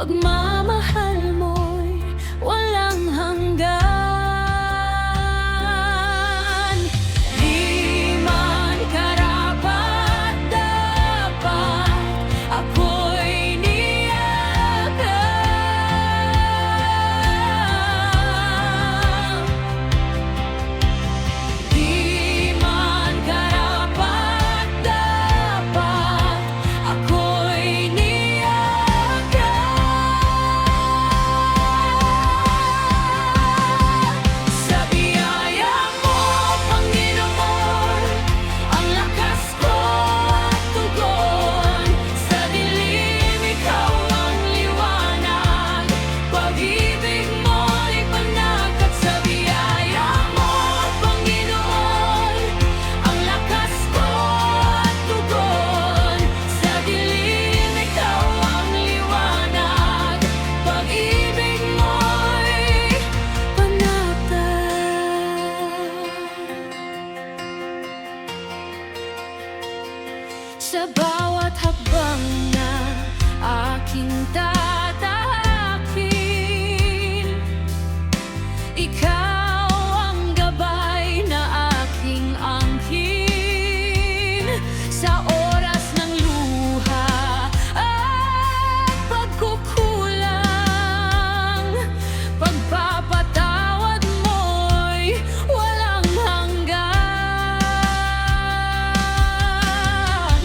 pagmamahal mo'y walang hanggan. Di man karapat-dapat ako'y niyakap. Di man karapat-dapat ako'y sa biyaya mo, Panginoon, ang lakas ko at tugon. Sa dilim, ikaw ang liwanag, pag-ibig mo'y panag. At sa biyaya mo, Panginoon, ang lakas ko at tugon. Sa dilim, ikaw ang liwanag, pag-ibig mo'y sa bawat hakbang na aking tatahakin, ikaw ang gabay na aking angkin. Sa oras ng luha at pagkukulang, pagpapatawad mo'y walang hanggan.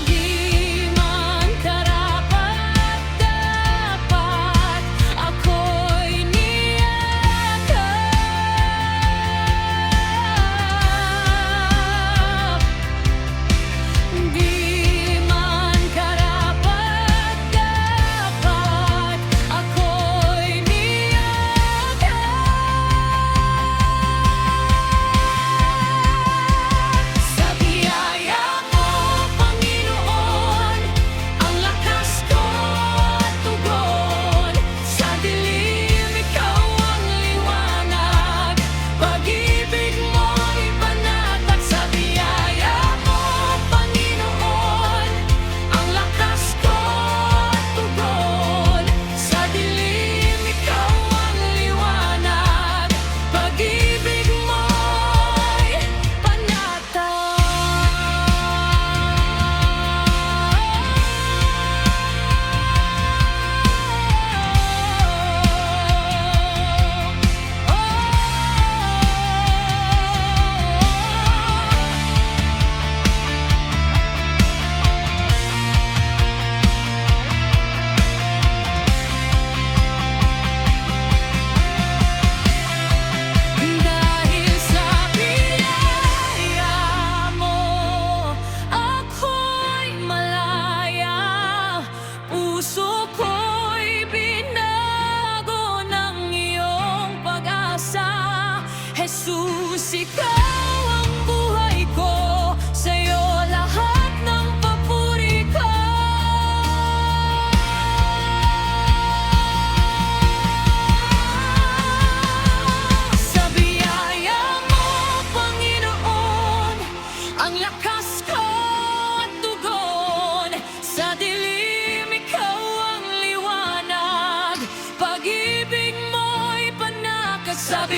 Di man karapat-dapat ako'y niyakap. Di man karapat-dapat ako'y niyakap. Sa biyaya mo, Panginoon, ang lakas ko at tugon. Sa dilim, ikaw ang liwanag, pag-ibig mo'y panat. At sa biyaya mo, Panginoon, ang lakas ko at tugon. Sa dilim, ikaw ang liwanag, pag-ibig mo'y panatag. Dahil sa biyaya mo, ako'y malaya. Puso ko'y binago ng iyong pag-asa. Jesus, ikaw ang buhay ko, sa'yo lahat ng papuri ko. Sa biyaya mo, Panginoon, ang lakas ko at tugon. Sa dilim, ikaw ang liwanag, pag-ibig mo'y panag. At sa